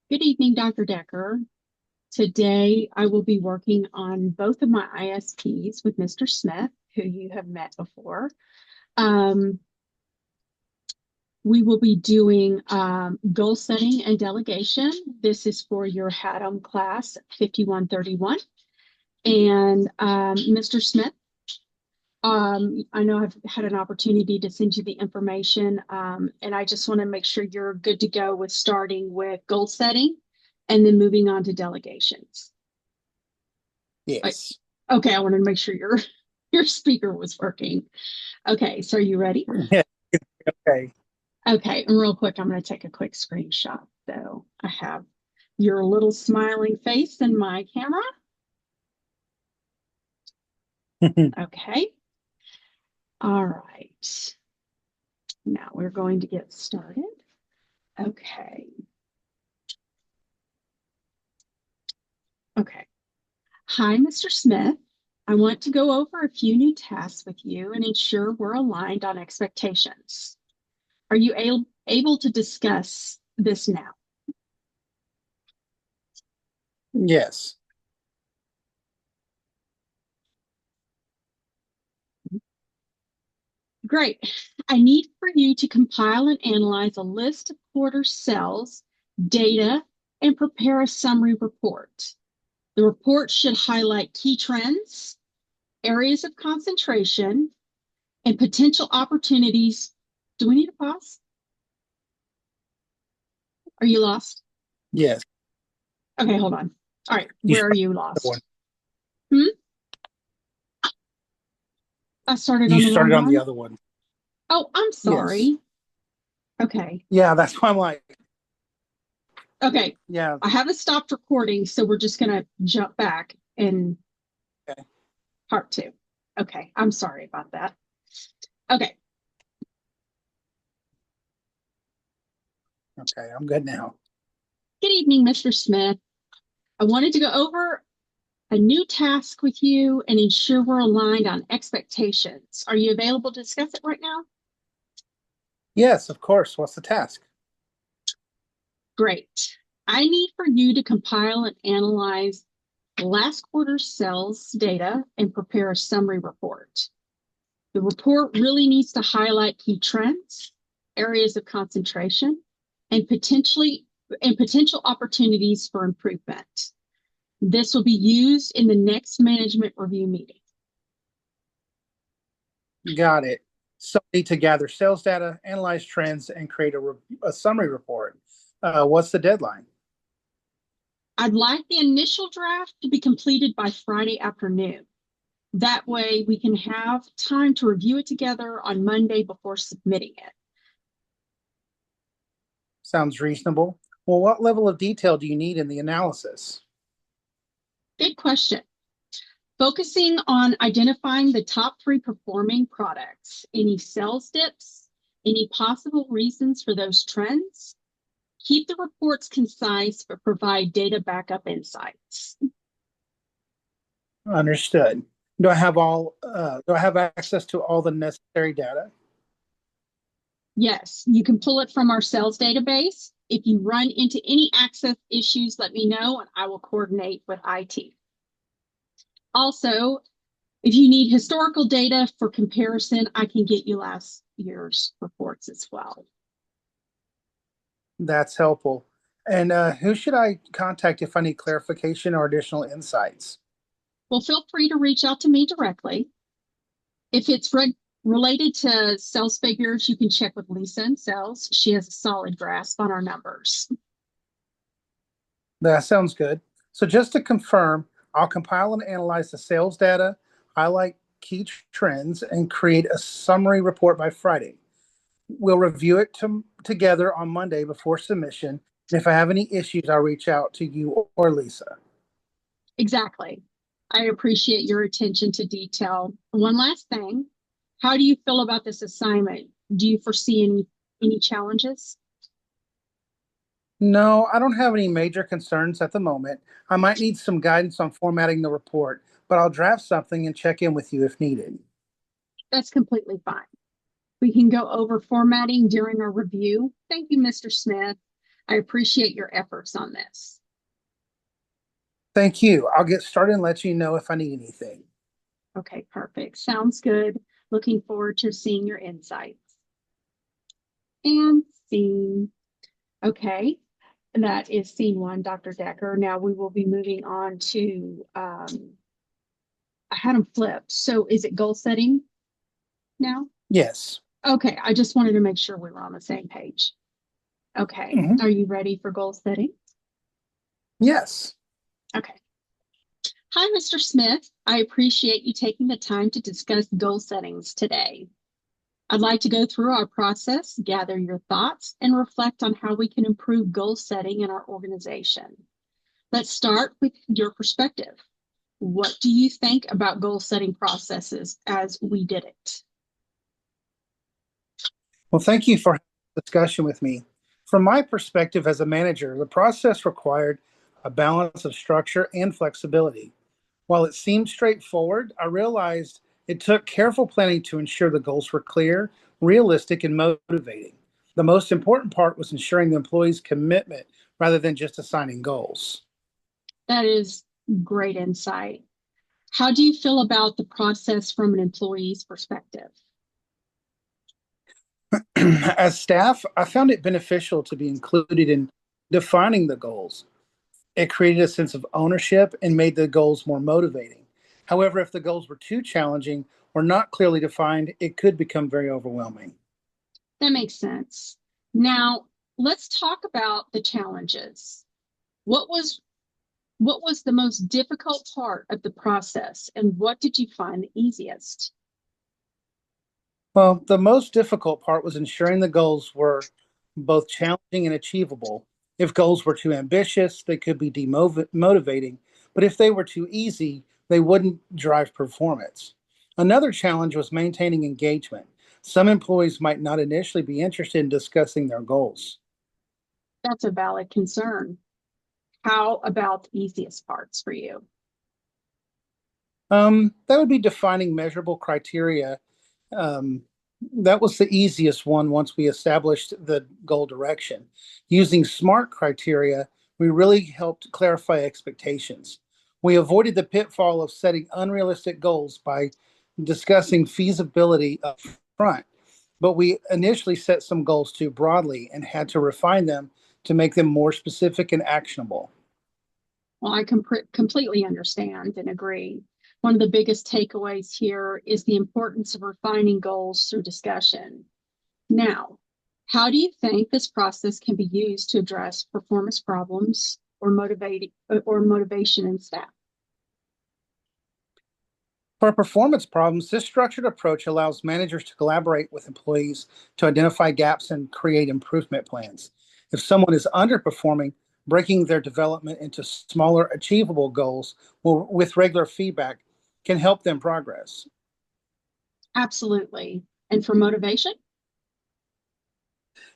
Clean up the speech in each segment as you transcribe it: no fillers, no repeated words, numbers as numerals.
Good evening, Dr. Decker. Today, I will be working on both of my ISPs with Mr. Smith, who you have met before. Um, we will be doing goal setting and delegation. This is for your HADM class 5131. And Mr. Smith, I know I've had an opportunity to send you the information, and I just want to make sure you're good to go with starting with goal setting and then moving on to delegations. I, Yes. okay, I wanted to make sure your speaker was working. Okay, so are you ready? Yeah. Okay. Okay, and real quick, I'm going to take a quick screenshot. So I have your little smiling face in my camera. Okay, all right. Now we're going to get started. Okay, okay. Hi, Mr. Smith. I want to go over a few new tasks with you and ensure we're aligned on expectations. Are you able to discuss this now? Yes. Great. I need for you to compile and analyze a list of quarter sales, data, and prepare a summary report. The report should highlight key trends, areas of concentration, and potential opportunities. Do we need to pause? Are you lost? Yes. Okay, hold on. All right, You where are started you the one. lost? Hmm? I started You on the wrong started on the one. other one. Oh, I'm Yes. sorry. Okay. Yeah, that's why I'm like, Okay. yeah. I haven't stopped recording, so we're just going to jump back and Okay. part two. Okay, I'm sorry about that. Okay, Okay. I'm good now. good evening, Mr. Smith. I wanted to go over a new task with you and ensure we're aligned on expectations. Are you available to discuss it right now? Yes, of course. What's the task? Great. I need for you to compile and analyze last quarter's sales data and prepare a summary report. The report really needs to highlight key trends, areas of concentration, and potential opportunities for improvement. This will be used in the next management review meeting. Got it. So I need to gather sales data, analyze trends, and create a summary report. What's the deadline? I'd like the initial draft to be completed by Friday afternoon. That way we can have time to review it together on Monday before submitting it. Sounds reasonable. Well, what level of detail do you need in the analysis? Good question. Focusing on identifying the top three performing products, any sales dips, any possible reasons for those trends. Keep the reports concise, but provide data backup insights. Understood. Do I have access to all the necessary data? Yes, you can pull it from our sales database. If you run into any access issues, let me know and I will coordinate with IT. Also, if you need historical data for comparison, I can get you last year's reports as well. That's helpful. And who should I contact if I need clarification or additional insights? Well, feel free to reach out to me directly. If it's related to sales figures, you can check with Lisa in sales. She has a solid grasp on our numbers. That sounds good. So just to confirm, I'll compile and analyze the sales data, highlight key trends, and create a summary report by Friday. We'll review it together on Monday before submission. And if I have any issues, I'll reach out to you or Lisa. Exactly. I appreciate your attention to detail. One last thing. How do you feel about this assignment? Do you foresee any challenges? No, I don't have any major concerns at the moment. I might need some guidance on formatting the report, but I'll draft something and check in with you if needed. That's completely fine. We can go over formatting during our review. Thank you, Mr. Smith. I appreciate your efforts on this. Thank you. I'll get started and let you know if I need anything. Okay, perfect. Sounds good. Looking forward to seeing your insights. And scene. Okay, that is scene one, Dr. Decker. Now we will be moving on to, I had them flipped. So is it goal setting now? Yes. Okay, I just wanted to make sure we were on the same page. Okay, Mhm. are you ready for goal setting? Yes. Okay. Hi, Mr. Smith. I appreciate you taking the time to discuss goal settings today. I'd like to go through our process, gather your thoughts, and reflect on how we can improve goal setting in our organization. Let's start with your perspective. What do you think about goal setting processes as we did it? Well, thank you for the discussion with me. From my perspective as a manager, the process required a balance of structure and flexibility. While it seemed straightforward, I realized it took careful planning to ensure the goals were clear, realistic, and motivating. The most important part was ensuring the employees' commitment rather than just assigning goals. That is great insight. How do you feel about the process from an employee's perspective? As staff, I found it beneficial to be included in defining the goals. It created a sense of ownership and made the goals more motivating. However, if the goals were too challenging or not clearly defined, it could become very overwhelming. That makes sense. Now, let's talk about the challenges. What was what was the most difficult part of the process and what did you find the easiest? Well, the most difficult part was ensuring the goals were both challenging and achievable. If goals were too ambitious, they could be demotivating, but if they were too easy, they wouldn't drive performance. Another challenge was maintaining engagement. Some employees might not initially be interested in discussing their goals. That's a valid concern. How about the easiest parts for you? That would be defining measurable criteria. Um, that was the easiest one once we established the goal direction. Using SMART criteria, we really helped clarify expectations. We avoided the pitfall of setting unrealistic goals by discussing feasibility up front, but we initially set some goals too broadly and had to refine them to make them more specific and actionable. Well, I completely understand and agree. One of the biggest takeaways here is the importance of refining goals through discussion. Now, how do you think this process can be used to address performance problems or motivation in staff? For performance problems, this structured approach allows managers to collaborate with employees to identify gaps and create improvement plans. If someone is underperforming, breaking their development into smaller, achievable goals with regular feedback can help them progress. Absolutely. And for motivation?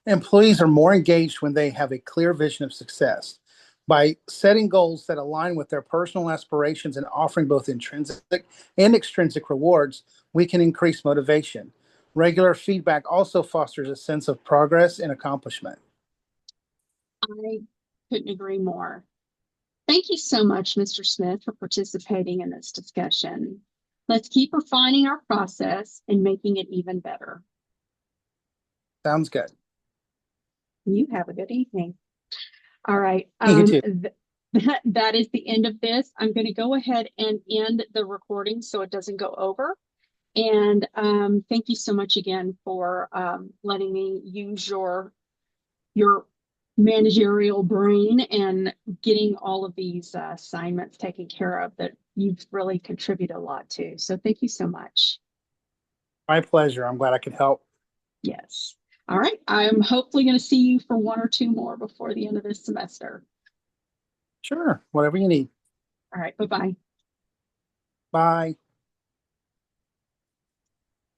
Employees are more engaged when they have a clear vision of success. By setting goals that align with their personal aspirations and offering both intrinsic and extrinsic rewards, we can increase motivation. Regular feedback also fosters a sense of progress and accomplishment. I couldn't agree more. Thank you so much, Mr. Smith, for participating in this discussion. Let's keep refining our process and making it even better. Sounds good. You have a good evening. All right. You too. That is the end of this. I'm going to go ahead and end the recording so it doesn't go over. And thank you so much again for letting me use your managerial brain and getting all of these assignments taken care of that you've really contributed a lot to. So thank you so much. My pleasure. I'm glad I could help. Yes. All right. I'm hopefully going to see you for one or two more before the end of this semester. Sure. Whatever you need. All right. Bye bye. Bye.